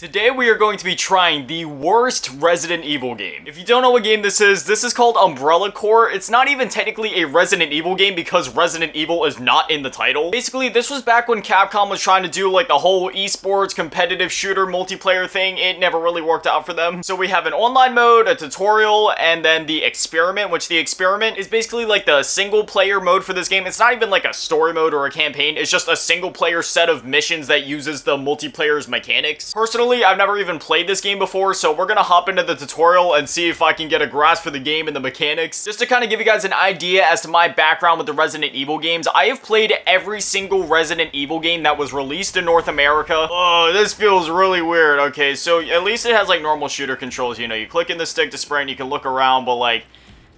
Today we are going to be trying the worst Resident Evil game. If you don't know what game this is called Umbrella Corps. It's not even technically a Resident Evil game because Resident Evil is not in the title. Basically, this was back when Capcom was trying to do like the whole esports competitive shooter multiplayer thing. It never really worked out for them. So we have an online mode, a tutorial, and then the experiment, which the experiment is basically like the single player mode for this game. It's not even like a story mode or a campaign. It's just a single player set of missions that uses the multiplayer's mechanics. Personally, I've never even played this game before, so we're gonna hop into the tutorial and see if I can get a grasp for the game and the mechanics. Just to kind of give you guys an idea as to my background with the Resident Evil games, I have played every single Resident Evil game that was released in North America. Oh, this feels really weird. Okay, so at least it has like normal shooter controls, you know, you click in the stick to spray and you can look around, but like,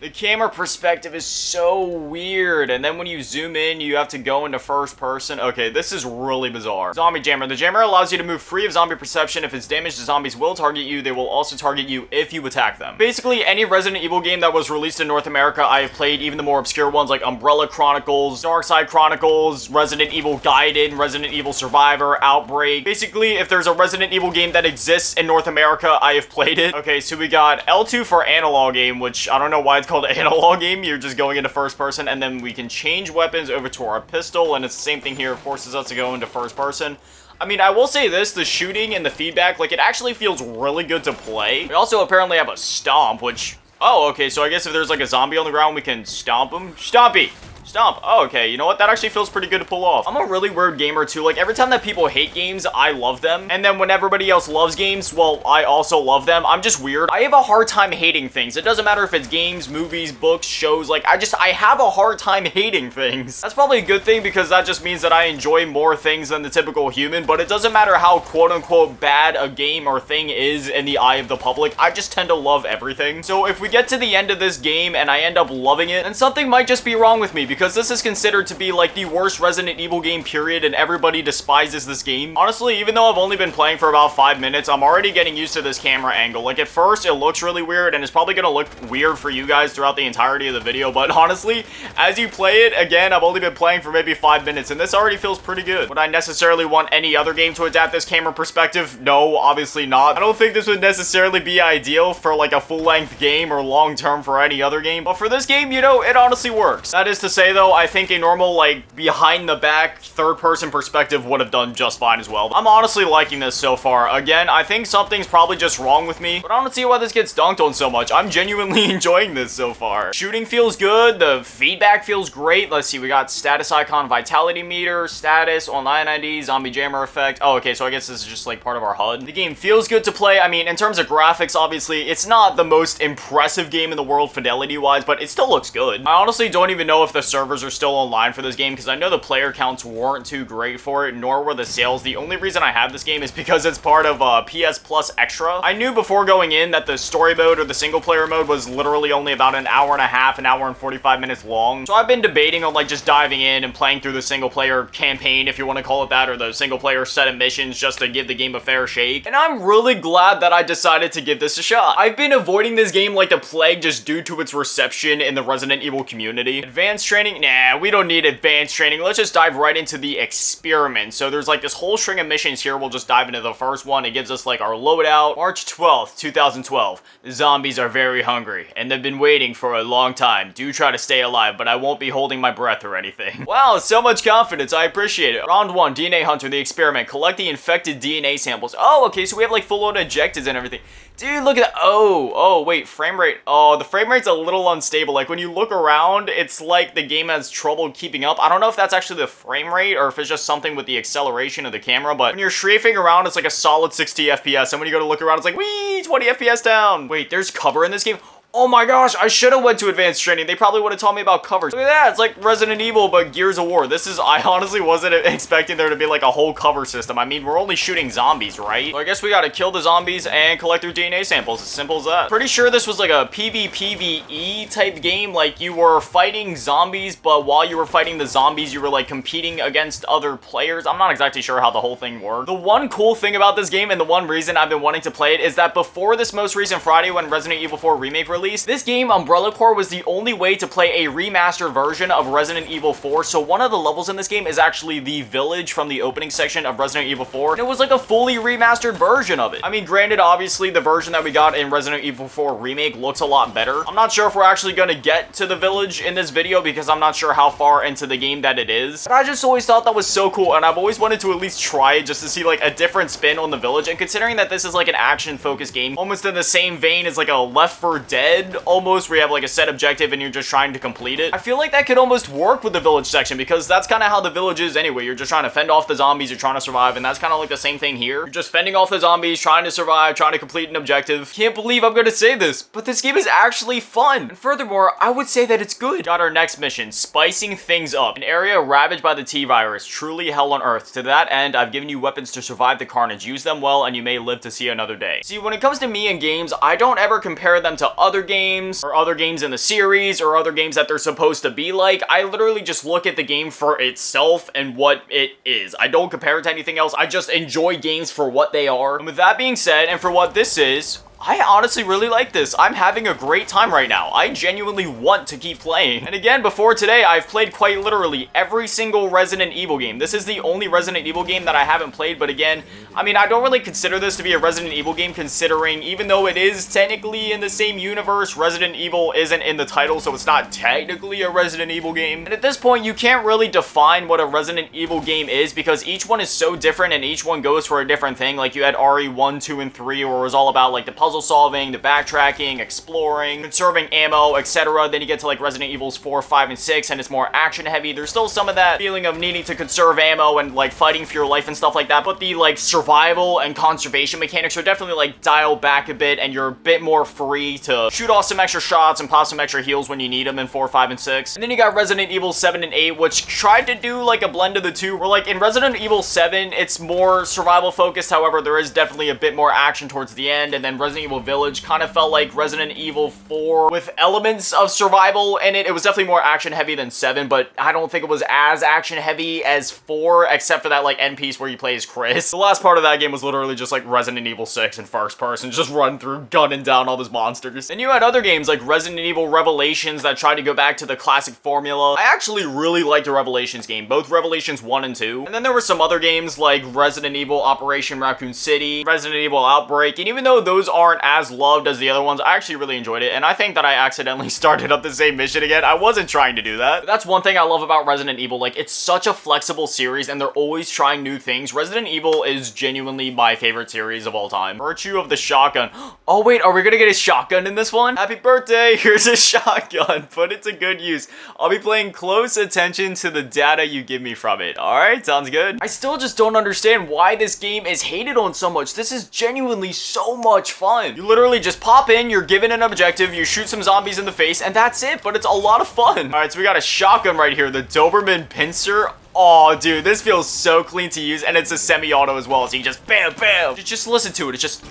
the camera perspective is so weird, and then when you zoom in, you have to go into first person. Okay, this is really bizarre. Zombie Jammer. The jammer allows you to move free of zombie perception. If it's damaged, the zombies will target you. They will also target you if you attack them. Basically, any Resident Evil game that was released in North America, I have played, even the more obscure ones like Umbrella Chronicles, Darkside Chronicles, Resident Evil Gaiden, Resident Evil Survivor, Outbreak. Basically, if there's a Resident Evil game that exists in North America, I have played it. Okay, so we got L2 for analog game, which I don't know why it's called analog game. You're just going into first person, and then we can change weapons over to our pistol, and it's the same thing here. It forces us to go into first person. I mean, I will say this, the shooting and the feedback, like, it actually feels really good to play. We also apparently have a stomp, which, oh, okay, so I guess if there's like a zombie on the ground, we can stomp him. Stompy! Stomp. Oh, okay. You know what? That actually feels pretty good to pull off. I'm a really weird gamer too. Like, every time that people hate games, I love them. And then when everybody else loves games, well, I also love them. I'm just weird. I have a hard time hating things. It doesn't matter if it's games, movies, books, shows. Like, I have a hard time hating things. That's probably a good thing because that just means that I enjoy more things than the typical human. But it doesn't matter how quote-unquote bad a game or thing is in the eye of the public. I just tend to love everything. So if we get to the end of this game and I end up loving it, then something might just be wrong with me because this is considered to be like the worst Resident Evil game period, and everybody despises this game. Honestly, even though I've only been playing for about 5 minutes, I'm already getting used to this camera angle. Like, at first it looks really weird, and it's probably gonna look weird for you guys throughout the entirety of the video, but honestly, as you play it, again, I've only been playing for maybe 5 minutes, and this already feels pretty good. Would I necessarily want any other game to adapt this camera perspective? No, obviously not. I don't think this would necessarily be ideal for like a full-length game or long-term for any other game, but for this game, you know, it honestly works. That is to say, though, I think a normal, like, behind-the-back, third-person perspective would have done just fine as well. I'm honestly liking this so far. Again, I think something's probably just wrong with me, but I don't see why this gets dunked on so much. I'm genuinely enjoying this so far. Shooting feels good. The feedback feels great. Let's see, we got status icon, vitality meter, status, online ID, zombie jammer effect. Oh, okay, so I guess this is just, like, part of our HUD. The game feels good to play. I mean, in terms of graphics, obviously, it's not the most impressive game in the world fidelity-wise, but it still looks good. I honestly don't even know if the servers are still online for this game because I know the player counts weren't too great for it, nor were the sales. The only reason I have this game is because it's part of PS Plus Extra. I knew before going in that the story mode or the single player mode was literally only about an hour and a half, an hour and 45 minutes long. So I've been debating on like just diving in and playing through the single player campaign, if you want to call it that, or the single player set of missions just to give the game a fair shake. And I'm really glad that I decided to give this a shot. I've been avoiding this game like the plague just due to its reception in the Resident Evil community. Advanced training? Nah, we don't need advanced training. Let's just dive right into the experiment. So there's like this whole string of missions here. We'll just dive into the first one. It gives us like our loadout. March 12th, 2012. The zombies are very hungry and they've been waiting for a long time. Do try to stay alive, but I won't be holding my breath or anything. Wow, so much confidence. I appreciate it. Round 1, DNA Hunter, the experiment. Collect the infected DNA samples. Oh, okay, so we have like full load ejectives and everything. Dude, look at that. Oh, wait, frame rate. Oh, the frame rate's a little unstable. Like, when you look around, it's like the game has trouble keeping up. I don't know if that's actually the frame rate or if it's just something with the acceleration of the camera, but when you're strafing around, it's like a solid 60 FPS, and when you go to look around, it's like, wee, 20 FPS down. Wait, there's cover in this game? Oh my gosh, I should have went to advanced training. They probably would have taught me about covers. Look at that, it's like Resident Evil, but Gears of War. I honestly wasn't expecting there to be like a whole cover system. I mean, we're only shooting zombies, right? So I guess we gotta kill the zombies and collect their DNA samples. As simple as that. Pretty sure this was like a PvPvE type game. Like, you were fighting zombies, but while you were fighting the zombies, you were like competing against other players. I'm not exactly sure how the whole thing worked. The one cool thing about this game, and the one reason I've been wanting to play it, is that before this most recent Friday when Resident Evil 4 Remake released, released. This game, Umbrella Corps, was the only way to play a remastered version of Resident Evil 4. So one of the levels in this game is actually the village from the opening section of Resident Evil 4. And it was like a fully remastered version of it. I mean, granted, obviously the version that we got in Resident Evil 4 Remake looks a lot better. I'm not sure if we're actually gonna get to the village in this video because I'm not sure how far into the game that it is. But I just always thought that was so cool, and I've always wanted to at least try it just to see like a different spin on the village. And considering that this is like an action-focused game, almost in the same vein as like a Left 4 Dead almost, where you have like a set objective and you're just trying to complete it, I feel like that could almost work with the village section because that's kind of how the village is anyway. You're just trying to fend off the zombies, you're trying to survive, and that's kind of like the same thing here. You're just fending off the zombies, trying to survive, trying to complete an objective. Can't believe I'm gonna say this, but this game is actually fun. And furthermore, I would say that it's good. Got our next mission, spicing things up. An area ravaged by the T-virus, truly hell on earth. To that end, I've given you weapons to survive the carnage. Use them well and you may live to see another day. See, when it comes to me and games, I don't ever compare them to other games or other games in the series or other games that they're supposed to be like. I literally just look at the game for itself and what it is. I don't compare it to anything else. I just enjoy games for what they are. And with that being said, and for what this is, I honestly really like this. I'm having a great time right now. I genuinely want to keep playing. And again, before today, I've played quite literally every single Resident Evil game. This is the only Resident Evil game that I haven't played, but again, I mean, I don't really consider this to be a Resident Evil game considering even though it is technically in the same universe, Resident Evil isn't in the title, so it's not technically a Resident Evil game. And at this point, you can't really define what a Resident Evil game is because each one is so different and each one goes for a different thing. Like you had RE1, 2, and 3, where it was all about like the puzzle solving, the backtracking, exploring, conserving ammo, etc. Then you get to like Resident Evils 4, 5, and 6, and it's more action heavy. There's still some of that feeling of needing to conserve ammo and like fighting for your life and stuff like that, but the like survival and conservation mechanics are definitely like dialed back a bit, and you're a bit more free to shoot off some extra shots and pop some extra heals when you need them in 4, 5, and 6. And then you got Resident Evil 7 and 8, which tried to do like a blend of the two, where like in Resident Evil 7, it's more survival focused. However, there is definitely a bit more action towards the end, and then Resident Evil Village kind of felt like Resident Evil 4 with elements of survival in it. It was definitely more action heavy than 7, but I don't think it was as action heavy as 4, except for that like end piece where you play as Chris. The last part of that game was literally just like Resident Evil 6 in first person, just run through gunning down all those monsters. And you had other games like Resident Evil Revelations that tried to go back to the classic formula. I actually really liked the Revelations game, both Revelations 1 and 2. And then there were some other games like Resident Evil Operation Raccoon City, Resident Evil Outbreak, and even though those aren't as loved as the other ones, I actually really enjoyed it, and I think that I accidentally started up the same mission again. I wasn't trying to do that. But that's one thing I love about Resident Evil. Like, it's such a flexible series, and they're always trying new things. Resident Evil is genuinely my favorite series of all time. Virtue of the shotgun. Oh wait, are we gonna get a shotgun in this one? Happy birthday, here's a shotgun. Put it to good use. I'll be paying close attention to the data you give me from it. Alright, sounds good. I still just don't understand why this game is hated on so much. This is genuinely so much fun. You literally just pop in, you're given an objective, you shoot some zombies in the face, and that's it, but it's a lot of fun. Alright, so we got a shotgun right here, the Doberman Pincer. Oh, dude, this feels so clean to use, and it's a semi-auto as well, so you just bam, bam. Just listen to it, it's just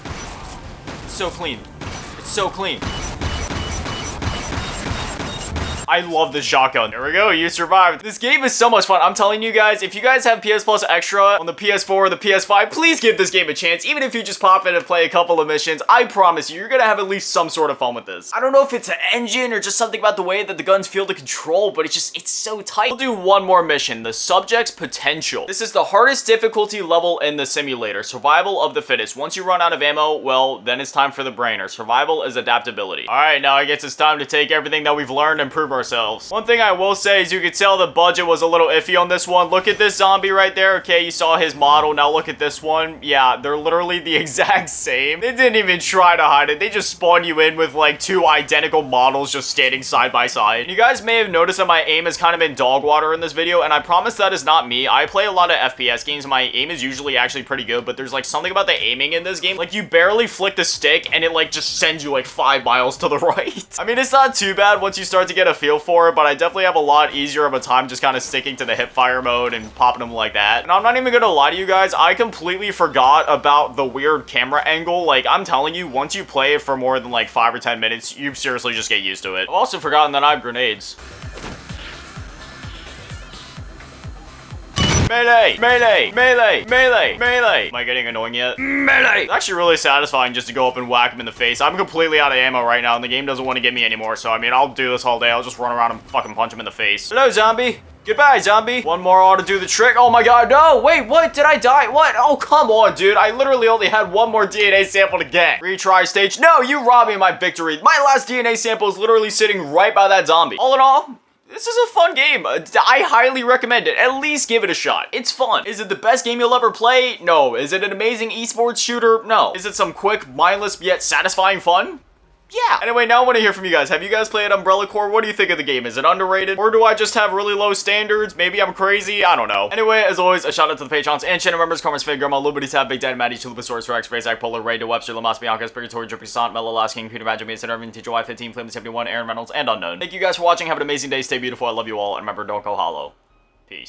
so clean. It's so clean. I love the shotgun. There we go, you survived. This game is so much fun. I'm telling you guys, if you guys have PS Plus Extra on the PS4 or the PS5, please give this game a chance. Even if you just pop in and play a couple of missions, I promise you, you're gonna have at least some sort of fun with this. I don't know if it's an engine or just something about the way that the guns feel to control, but it's so tight. We'll do one more mission, the Subject's Potential. This is the hardest difficulty level in the simulator, survival of the fittest. Once you run out of ammo, well, then it's time for the brainer. Survival is adaptability. All right, now I guess it's time to take everything that we've learned and prove ourselves. One thing I will say is you can tell the budget was a little iffy on this one. Look at this zombie right there. Okay, you saw his model. Now look at this one. Yeah, they're literally the exact same. They didn't even try to hide it. They just spawned you in with like two identical models just standing side by side. You guys may have noticed that my aim has kind of been dog water in this video, and I promise that is not me. I play a lot of FPS games. My aim is usually actually pretty good, but there's like something about the aiming in this game. Like you barely flick the stick and it like just sends you like 5 miles to the right. I mean, it's not too bad once you start to get a feel for it, but I definitely have a lot easier of a time just kind of sticking to the hip fire mode and popping them like that. And I'm not even gonna lie to you guys, I completely forgot about the weird camera angle. Like, I'm telling you, once you play it for more than like 5 or 10 minutes, you seriously just get used to it. I've also forgotten that I have grenades. Melee! Melee! Melee! Melee! Melee! Am I getting annoying yet? Melee! It's actually really satisfying just to go up and whack him in the face. I'm completely out of ammo right now, and the game doesn't want to get me anymore, so I mean, I'll do this all day. I'll just run around and fucking punch him in the face. Hello, zombie. Goodbye, zombie. One more ought to do the trick. Oh my god, no! Wait, what? Did I die? What? Oh, come on, dude. I literally only had one more DNA sample to get. Retry stage. No, you robbed me of my victory. My last DNA sample is literally sitting right by that zombie. All in all, this is a fun game. I highly recommend it. At least give it a shot. It's fun. Is it the best game you'll ever play? No. Is it an amazing esports shooter? No. Is it some quick, mindless, yet satisfying fun? Yeah. Anyway, now I want to hear from you guys. Have you guys played Umbrella Corps? What do you think of the game? Is it underrated? Or do I just have really low standards? Maybe I'm crazy? I don't know. Anyway, as always, a shout out to the Patrons and channel members, Carmen's Fig, Grandma, Lubity Tab, Big Daddy, Maddie, Chalupasaurus Rex, Razak, Polar, Ray, Webster, Lamas, Bianca, Purgatory, Drippy Sant, Mellow, Last King, Peter Badger, Mason, Irving, Teacher Y15, Flame 71, Aaron Reynolds, and Unknown. Thank you guys for watching. Have an amazing day. Stay beautiful. I love you all. And remember, don't go hollow. Peace.